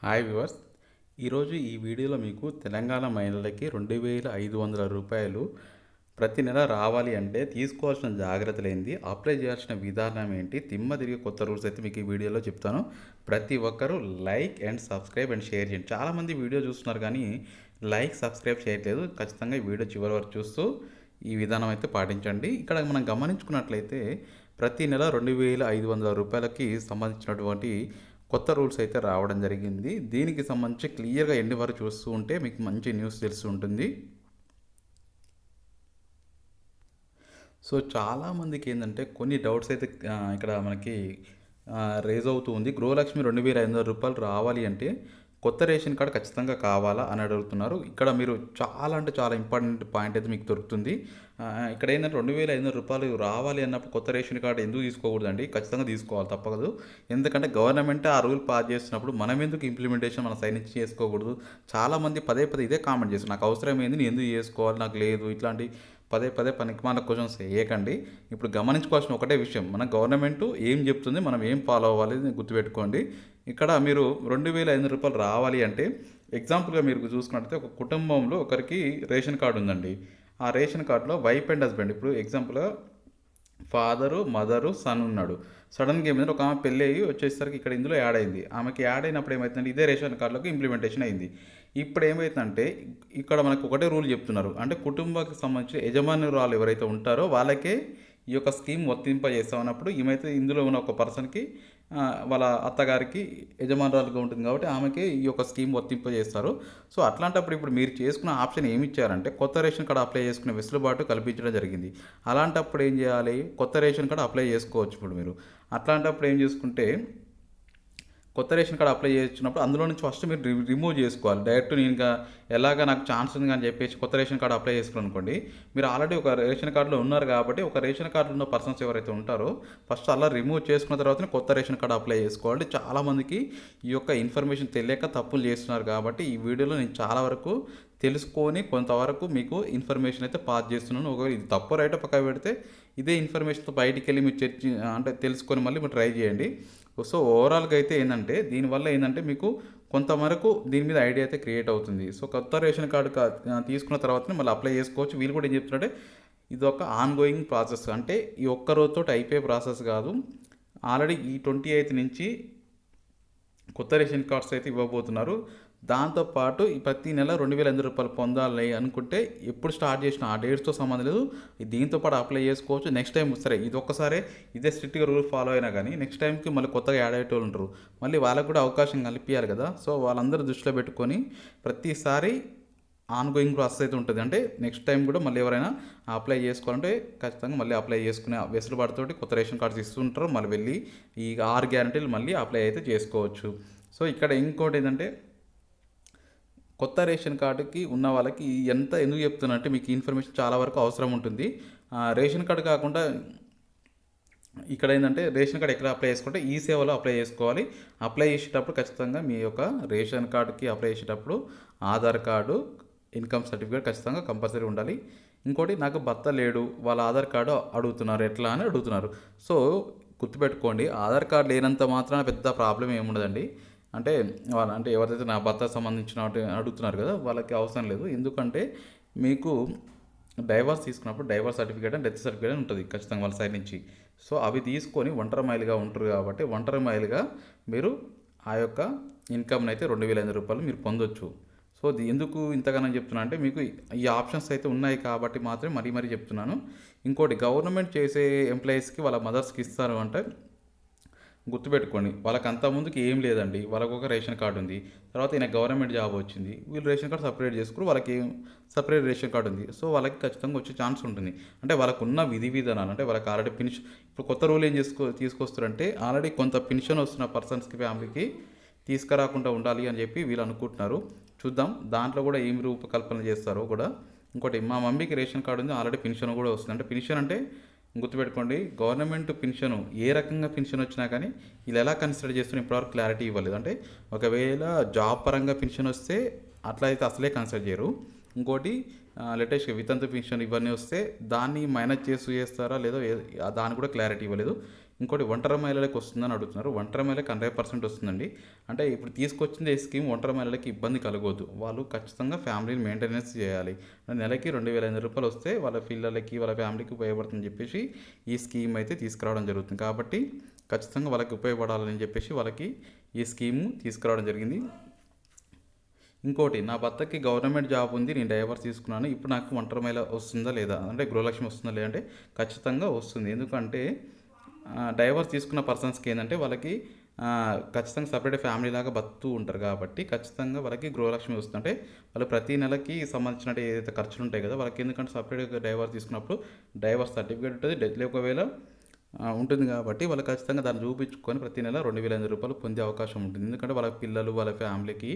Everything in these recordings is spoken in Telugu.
Hi viewers. ఈరోజు ఈ వీడియోలో మీకు తెలంగాణ మహిళలకి 2500 రూపాయలు ప్రతి నెల రావాలి అంటే తీసుకోవాల్సిన జాగ్రత్తలు ఏంటి, అప్లై చేయాల్సిన విధానం ఏంటి, తిమ్మ తిరిగి కొత్త రూల్స్ అయితే మీకు ఈ వీడియోలో చెప్తాను. ప్రతి ఒక్కరూ like and subscribe and share చేయండి. చాలామంది వీడియో చూస్తున్నారు కానీ లైక్ సబ్స్క్రైబ్ చేయట్లేదు. ఖచ్చితంగా ఈ వీడియో చివరి వరకు చూస్తూ ఈ విధానం అయితే పాటించండి. ఇక్కడ మనం గమనించుకున్నట్లయితే ప్రతి నెల 2500 రూపాయలకి సంబంధించినటువంటి కొత్త రూల్స్ అయితే రావడం జరిగింది. దీనికి సంబంధించి క్లియర్గా ఎండ్ వరకు చూస్తూ ఉంటే మీకు మంచి న్యూస్ తెలిసి ఉంటుంది. సో చాలామందికి ఏంటంటే కొన్ని డౌట్స్ అయితే ఇక్కడ మనకి రేజ్ అవుతూ ఉంది. గృహలక్ష్మి 2500 రూపాయలు రావాలి అంటే కొత్త రేషన్ కార్డు ఖచ్చితంగా కావాలా అని అడుగుతున్నారు. ఇక్కడ మీరు చాలా అంటే చాలా ఇంపార్టెంట్ పాయింట్ అయితే మీకు దొరుకుతుంది. ఇక్కడ ఏంటంటే 2500 రూపాయలు రావాలి అన్నప్పుడు కొత్త రేషన్ కార్డు ఎందుకు తీసుకోకూడదండి? ఖచ్చితంగా తీసుకోవాలి, తప్పదు. ఎందుకంటే గవర్నమెంట్ ఆ రూల్ పాస్ చేస్తున్నప్పుడు మనం ఎందుకు ఇంప్లిమెంటేషన్ మన సైడ్ నుంచి చేసుకోకూడదు? చాలామంది పదే పదే ఇదే కామెంట్ చేస్తారు, నాకు అవసరం ఏంది, నేను ఎందుకు చేసుకోవాలి, నాకు లేదు, ఇట్లాంటి పదే పదే పనికిమాలిన క్వశ్చన్స్ వేయకండి. ఇప్పుడు గమనించుకోవాల్సిన ఒకటే విషయం, మన గవర్నమెంట్ ఏం చెప్తుంది, మనం ఏం ఫాలో అవ్వాలి గుర్తుపెట్టుకోండి. ఇక్కడ మీరు 2500 రూపాయలు రావాలి అంటే ఎగ్జాంపుల్గా మీరు చూసుకున్నట్లయితే ఒక కుటుంబంలో ఒకరికి రేషన్ కార్డు ఉందండి. ఆ రేషన్ కార్డులో వైఫ్ అండ్ హస్బెండ్, ఇప్పుడు ఎగ్జాంపుల్గా ఫాదరు మదరు సన్ ఉన్నాడు. సడన్గా ఏమైంది, ఒక ఆమె పెళ్ళి అయ్యి వచ్చేసరికి ఇక్కడ ఇందులో యాడ్ అయింది. ఆమెకి యాడ్ అయినప్పుడు ఏమవుతుందంటే ఇదే రేషన్ కార్డులోకి ఇంప్లిమెంటేషన్ అయింది. ఇప్పుడు ఏమవుతుందంటే ఇక్కడ మనకు ఒకటే రూల్ చెప్తున్నారు, అంటే కుటుంబానికి సంబంధించి యజమానురాలు ఎవరైతే ఉంటారో వాళ్ళకే ఈ యొక్క స్కీమ్ వర్తింపజేస్తాం అన్నప్పుడు ఏమైతే ఇందులో ఉన్న ఒక పర్సన్కి వాళ్ళ అత్తగారికి యజమానురాలుగా ఉంటుంది కాబట్టి ఆమెకి ఈ యొక్క స్కీమ్ వర్తింపజేస్తారు. సో అట్లాంటప్పుడు ఇప్పుడు మీరు చేసుకున్న ఆప్షన్ ఏమి ఇచ్చారంటే కొత్త రేషన్ కార్డు అప్లై చేసుకునే వెసులుబాటు కల్పించడం జరిగింది. అలాంటప్పుడు ఏం చేయాలి, కొత్త రేషన్ కార్డు అప్లై చేసుకోవచ్చు. ఇప్పుడు మీరు అట్లాంటప్పుడు ఏం చేసుకుంటే కొత్త రేషన్ కార్డు అప్లై చేసినప్పుడు అందులో నుంచి ఫస్ట్ మీరు రిమూవ్ చేసుకోవాలి. డైరెక్ట్ నేను ఇంకా ఎలాగ నాకు ఛాన్స్ ఉంది అని చెప్పేసి కొత్త రేషన్ కార్డు అప్లై చేసుకుని అనుకోండి, మీరు ఆల్రెడీ ఒక రేషన్ కార్డులో ఉన్నారు కాబట్టి ఒక రేషన్ కార్డులో ఉన్న పర్సన్స్ ఎవరైతే ఉంటారో ఫస్ట్ అలా రిమూవ్ చేసుకున్న తర్వాతనే కొత్త రేషన్ కార్డు అప్లై చేసుకోవాలి. చాలామందికి ఈ యొక్క ఇన్ఫర్మేషన్ తెలియక తప్పులు చేస్తున్నారు కాబట్టి ఈ వీడియోలో నేను చాలా వరకు తెలుసుకొని కొంతవరకు మీకు ఇన్ఫర్మేషన్ అయితే పాస్ చేస్తున్నాను. ఒకవేళ ఇది తప్పు రైట్ పక్క పెడితే ఇదే ఇన్ఫర్మేషన్తో బయటికి వెళ్ళి మీరు చర్చి అంటే తెలుసుకొని మళ్ళీ మీరు ట్రై చేయండి. సో ఓవరాల్గా అయితే ఏంటంటే దీనివల్ల ఏంటంటే మీకు కొంతవరకు దీని మీద ఐడియా అయితే క్రియేట్ అవుతుంది. సో కొత్త రేషన్ కార్డు తీసుకున్న తర్వాతనే మళ్ళీ అప్లై చేసుకోవచ్చు. వీళ్ళు కూడా ఏం చెప్తున్నారంటే ఇది ఒక ఆన్ గోయింగ్ ప్రాసెస్, అంటే ఈ ఒక్క రోజుతో అయిపోయే ప్రాసెస్ కాదు. ఆల్రెడీ ఈ 28 నుంచి కొత్త రేషన్ కార్డ్స్ అయితే ఇవ్వబోతున్నారు. దాంతోపాటు ఈ ప్రతి నెల 2500 రూపాయలు పొందాలి అనుకుంటే ఎప్పుడు స్టార్ట్ చేసిన ఆ డేట్స్తో సంబంధం లేదు, దీంతో పాటు అప్లై చేసుకోవచ్చు. నెక్స్ట్ టైం సరే ఇది ఒక్కసారి ఇదే స్ట్రిక్ట్గా రూల్ ఫాలో అయినా కానీ నెక్స్ట్ టైంకి మళ్ళీ కొత్తగా యాడ్ అయ్యేటోళ్ళు ఉంటారు, మళ్ళీ వాళ్ళకు కూడా అవకాశం కల్పించాలి కదా. సో వాళ్ళందరూ దృష్టిలో పెట్టుకొని ప్రతిసారి ఆన్ గోయింగ్ ప్రాసెస్ అయితే ఉంటుంది. అంటే నెక్స్ట్ టైం కూడా మళ్ళీ ఎవరైనా అప్లై చేసుకోవాలంటే ఖచ్చితంగా మళ్ళీ అప్లై చేసుకునే వెసులుబాటుతోటి కొత్త రేషన్ కార్డ్స్ ఇస్తుంటారు. మళ్ళీ వెళ్ళి ఈ 6 గ్యారంటీలు మళ్ళీ అప్లై అయితే చేసుకోవచ్చు. సో ఇక్కడ ఇంకోటి ఏంటంటే కొత్త రేషన్ కార్డుకి ఉన్న వాళ్ళకి ఎంత ఎందుకు చెప్తున్నా మీకు ఇన్ఫర్మేషన్ చాలా వరకు అవసరం ఉంటుంది. రేషన్ కార్డు కాకుండా ఇక్కడ ఏంటంటే రేషన్ కార్డు ఎక్కడ అప్లై చేసుకుంటే ఈ సేవలో అప్లై చేసుకోవాలి. అప్లై చేసేటప్పుడు ఖచ్చితంగా మీ యొక్క రేషన్ కార్డుకి అప్లై చేసేటప్పుడు ఆధార్ కార్డు, ఇన్కమ్ సర్టిఫికేట్ ఖచ్చితంగా కంపల్సరీ ఉండాలి. ఇంకోటి నాకు భర్త లేడు, వాళ్ళ ఆధార్ కార్డు అడుగుతున్నారు, ఎట్లా అని అడుగుతున్నారు. సో గుర్తుపెట్టుకోండి, ఆధార్ కార్డు లేనంత మాత్రాన పెద్ద ప్రాబ్లం ఏముండదండి. అంటే అంటే ఎవరైతే నా భర్త సంబంధించిన అడుగుతున్నారు కదా వాళ్ళకి అవసరం లేదు. ఎందుకంటే మీకు డైవర్స్ తీసుకున్నప్పుడు divorce certificate and death certificate అని ఉంటుంది ఖచ్చితంగా వాళ్ళ సైడ్ నుంచి. సో అవి తీసుకొని ఒంటరి మహిళగా ఉంటారు కాబట్టి ఒంటరి మహిళగా మీరు ఆ యొక్క ఇన్కమ్ని అయితే 2500 రూపాయలు మీరు పొందొచ్చు. సో ఎందుకు ఇంతగానో చెప్తున్నా అంటే మీకు ఈ ఆప్షన్స్ అయితే ఉన్నాయి కాబట్టి మాత్రమే మరీ చెప్తున్నాను. ఇంకోటి గవర్నమెంట్ చేసే ఎంప్లాయీస్కి వాళ్ళ మదర్స్కి ఇస్తారు అంటే గుర్తుపెట్టుకోండి, వాళ్ళకి అంత ముందుకి ఏం లేదండి. వాళ్ళకు ఒక రేషన్ కార్డు ఉంది, తర్వాత ఈయన గవర్నమెంట్ జాబ్ వచ్చింది, వీళ్ళు రేషన్ కార్డు సపరేట్ చేసుకుని వాళ్ళకి సపరేట్ రేషన్ కార్డు ఉంది. సో వాళ్ళకి ఖచ్చితంగా వచ్చే ఛాన్స్ ఉంటుంది. అంటే వాళ్ళకు ఉన్న విధి విధానాలు అంటే వాళ్ళకి ఆల్రెడీ పెన్షన్, ఇప్పుడు కొత్త రూల్ ఏం తీసుకొస్తారంటే ఆల్రెడీ కొంత పెన్షన్ వస్తున్న పర్సన్స్కి ఫ్యామిలీకి తీసుకురాకుండా ఉండాలి అని చెప్పి వీళ్ళు అనుకుంటున్నారు. చూద్దాం దాంట్లో కూడా ఏమి రూపకల్పన చేస్తారో కూడా. ఇంకోటి మా మమ్మీకి రేషన్ కార్డు ఉంది, ఆల్రెడీ పెన్షన్ కూడా వస్తుంది. అంటే పెన్షన్ అంటే గుర్తుపెట్టుకోండి, గవర్నమెంట్ పెన్షన్ ఏ రకంగా పెన్షన్ వచ్చినా కానీ వీళ్ళు ఎలా కన్సిడర్ చేస్తున్న ఇప్పటివరకు క్లారిటీ ఇవ్వలేదు. అంటే ఒకవేళ జాబ్ పరంగా పెన్షన్ వస్తే అట్లా అయితే అసలే కన్సిడర్ చేయరు. ఇంకోటి లేటెస్ట్గా వితంతు పెన్షన్ ఇవన్నీ వస్తే దాన్ని మైనస్ చేస్తారా లేదో దాన్ని కూడా క్లారిటీ ఇవ్వలేదు. ఇంకోటి ఒంటరి మహిళలకు వస్తుందని అడుగుతున్నారు. ఒంటరి మహిళలకు 100% వస్తుందండి. అంటే ఇప్పుడు తీసుకొచ్చింది ఈ స్కీమ్ ఒంటరి మహిళలకి ఇబ్బంది కలగొద్దు. వాళ్ళు ఖచ్చితంగా ఫ్యామిలీని మెయింటెనెన్స్ చేయాలి. నెలకి రూ. 2,500 వస్తే వాళ్ళ పిల్లలకి, వాళ్ళ ఫ్యామిలీకి ఉపయోగపడుతుందని చెప్పేసి ఈ స్కీమ్ అయితే తీసుకురావడం జరుగుతుంది. కాబట్టి ఖచ్చితంగా వాళ్ళకి ఉపయోగపడాలని చెప్పేసి వాళ్ళకి ఈ స్కీము తీసుకురావడం జరిగింది. ఇంకోటి, నా భర్తకి గవర్నమెంట్ జాబ్ ఉంది, నేను డైవర్స్ తీసుకున్నాను, ఇప్పుడు నాకు ఒంటరి మహిళ వస్తుందా లేదా, అంటే గృహలక్ష్మి వస్తుందా లేదా అంటే ఖచ్చితంగా వస్తుంది. ఎందుకంటే డైవర్స్ తీసుకున్న పర్సన్స్కి ఏంటంటే వాళ్ళకి ఖచ్చితంగా సపరేట్ ఫ్యామిలీ లాగా బతుకుతూ ఉంటారు కాబట్టి ఖచ్చితంగా వాళ్ళకి గృహలక్ష్మి వస్తుంది. అంటే వాళ్ళు ప్రతి నెలకి సంబంధించిన ఏదైతే ఖర్చులు ఉంటాయి కదా వాళ్ళకి, ఎందుకంటే సపరేట్గా డైవర్స్ తీసుకున్నప్పుడు డైవర్స్ సర్టిఫికేట్ ఉంటుంది, డెత్ ఒకవేళ ఉంటుంది కాబట్టి వాళ్ళు ఖచ్చితంగా దాన్ని చూపించుకొని ప్రతి నెల రూ. 2,500 పొందే అవకాశం ఉంటుంది. ఎందుకంటే వాళ్ళ పిల్లలు, వాళ్ళ ఫ్యామిలీకి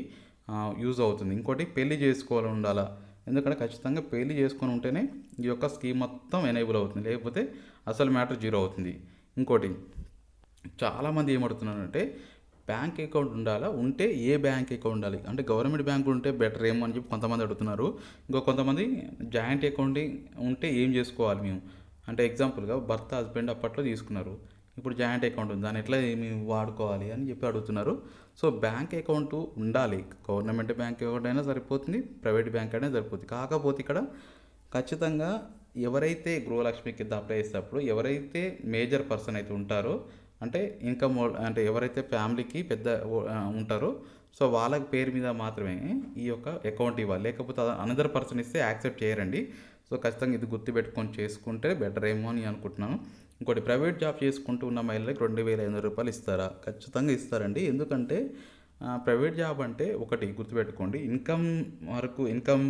యూజ్ అవుతుంది. ఇంకోటి, పెళ్లి చేసుకోవాలి ఉండాలా, ఎందుకంటే ఖచ్చితంగా పెళ్లి చేసుకొని ఉంటేనే ఈ యొక్క స్కీమ్ మొత్తం ఎనేబుల్ అవుతుంది, లేకపోతే అసలు మ్యాటర్ జీరో అవుతుంది. ఇంకోటి, చాలామంది ఏమడుతున్నారంటే బ్యాంక్ అకౌంట్ ఉండాలా, ఉంటే ఏ బ్యాంక్ అకౌంట్ ఉండాలి, అంటే గవర్నమెంట్ బ్యాంక్ ఉంటే బెటర్ ఏమో అని చెప్పి కొంతమంది అడుగుతున్నారు. ఇంకో కొంతమంది జాయింట్ అకౌంట్ ఉంటే ఏం చేసుకోవాలి మేము, అంటే ఎగ్జాంపుల్గా భర్త హస్బెండ్ అప్పట్లో తీసుకున్నారు, ఇప్పుడు జాయింట్ అకౌంట్ ఉంది, దాన్ని ఎట్లా మేము వాడుకోవాలి అని చెప్పి అడుగుతున్నారు. సో బ్యాంక్ అకౌంట్ ఉండాలి, గవర్నమెంట్ బ్యాంక్ అకౌంట్ అయినా సరిపోతుంది, ప్రైవేట్ బ్యాంక్ అయినా సరిపోతుంది. కాకపోతే ఇక్కడ ఖచ్చితంగా ఎవరైతే గృహలక్ష్మి కింద అప్లై చేసేటప్పుడు ఎవరైతే మేజర్ పర్సన్ అయితే ఉంటారో, అంటే ఇన్కమ్, అంటే ఎవరైతే ఫ్యామిలీకి పెద్ద ఉంటారో సో వాళ్ళ పేరు మీద మాత్రమే ఈ యొక్క అకౌంట్ ఇవ్వాలి, లేకపోతే అనదర్ పర్సన్ ఇస్తే యాక్సెప్ట్ చేయరండి. సో ఖచ్చితంగా ఇది గుర్తుపెట్టుకొని చేసుకుంటే బెటర్ ఏమో అని అనుకుంటున్నాను. ఇంకోటి, ప్రైవేట్ జాబ్ చేసుకుంటూ ఉన్న మహిళలకు రూ. 2,500 ఇస్తారా? ఖచ్చితంగా ఇస్తారండి. ఎందుకంటే ప్రైవేట్ జాబ్ అంటే ఒకటి గుర్తుపెట్టుకోండి, ఇన్కమ్ వరకు, ఇన్కమ్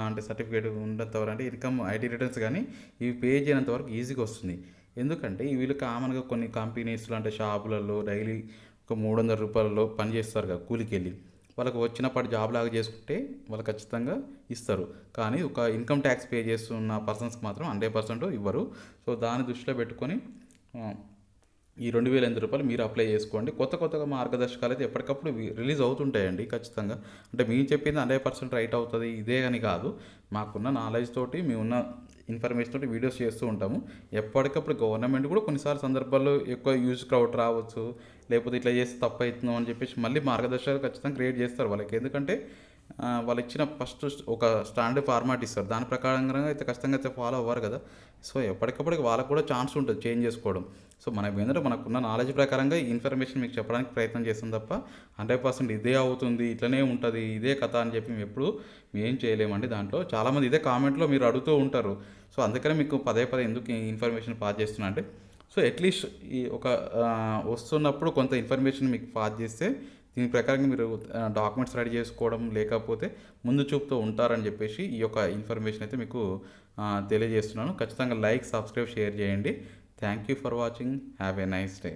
అంటే సర్టిఫికేట్ ఉన్నంత వరకు, అంటే ఇన్కమ్ ఐటీ రిటర్న్స్ కానీ ఇవి పే చేయనంత వరకు ఈజీగా వస్తుంది. ఎందుకంటే వీళ్ళు కామన్గా కొన్ని కంపెనీస్లో, అంటే షాపులలో డైలీ ఒక రూ. 300 పని చేస్తారు కదా కూలికి వెళ్ళి, వాళ్ళకు వచ్చినప్పటి జాబ్ లాగా చేసుకుంటే వాళ్ళు ఖచ్చితంగా ఇస్తారు. కానీ ఒక ఇన్కమ్ ట్యాక్స్ పే చేస్తున్న పర్సన్స్కి మాత్రం 100% ఇవ్వరు. సో దాన్ని దృష్టిలో పెట్టుకొని ఈ రూ. 2,500 మీరు అప్లై చేసుకోండి. కొత్తగా మార్గదర్శకాలు అయితే ఎప్పటికప్పుడు రిలీజ్ అవుతుంటాయండి ఖచ్చితంగా. అంటే మేము చెప్పింది 100% రైట్ అవుతుంది ఇదే అని కాదు, మాకున్న నాలెడ్జ్ తోటి, మేమున్న ఇన్ఫర్మేషన్ తోటి వీడియోస్ చేస్తూ ఉంటాము. ఎప్పటికప్పుడు గవర్నమెంట్ కూడా కొన్నిసార్లు సందర్భాల్లో ఎక్కువ యూజ్ క్రౌడ్ రావచ్చు, లేకపోతే ఇట్లా చేస్తే తప్పు అవుతుందో అని చెప్పేసి మళ్ళీ మార్గదర్శకాలు ఖచ్చితంగా క్రియేట్ చేస్తారు వాళ్ళకి. ఎందుకంటే వాళ్ళు ఇచ్చిన ఫస్ట్ ఒక స్టాండర్డ్ ఫార్మాట్ ఇస్తారు, దాని ప్రకారంగా అయితే ఖచ్చితంగా అయితే ఫాలో అవ్వరు కదా. సో ఎప్పటికప్పటికి వాళ్ళకు కూడా ఛాన్స్ ఉంటుంది చేంజ్ చేసుకోవడం. సో మనకు ఏంటంటే మనకున్న నాలెడ్జ్ ప్రకారంగా ఈ ఇన్ఫర్మేషన్ మీకు చెప్పడానికి ప్రయత్నం చేస్తాం తప్ప 100% ఇదే అవుతుంది, ఇట్లనే ఉంటుంది, ఇదే కథ అని చెప్పి మేము ఎప్పుడు ఏం చేయలేమండి. దాంట్లో చాలామంది ఇదే కామెంట్లో మీరు అడుగుతూ ఉంటారు. సో అందుకనే మీకు పదే ఎందుకు ఈ ఇన్ఫర్మేషన్ పాస్ చేస్తున్నా అంటే, సో అట్లీస్ట్ ఈ ఒక వస్తున్నప్పుడు కొంత ఇన్ఫర్మేషన్ మీకు పాస్ చేస్తే దీని ప్రకారంగా మీరు డాక్యుమెంట్స్ రెడీ చేసుకోవడం, లేకపోతే ముందు చూపుతూ ఉంటారని చెప్పేసి ఈ యొక్క ఇన్ఫర్మేషన్ అయితే మీకు తెలియజేస్తున్నాను. ఖచ్చితంగా లైక్, సబ్స్క్రైబ్, షేర్ చేయండి. Thank you for watching. Have a nice day.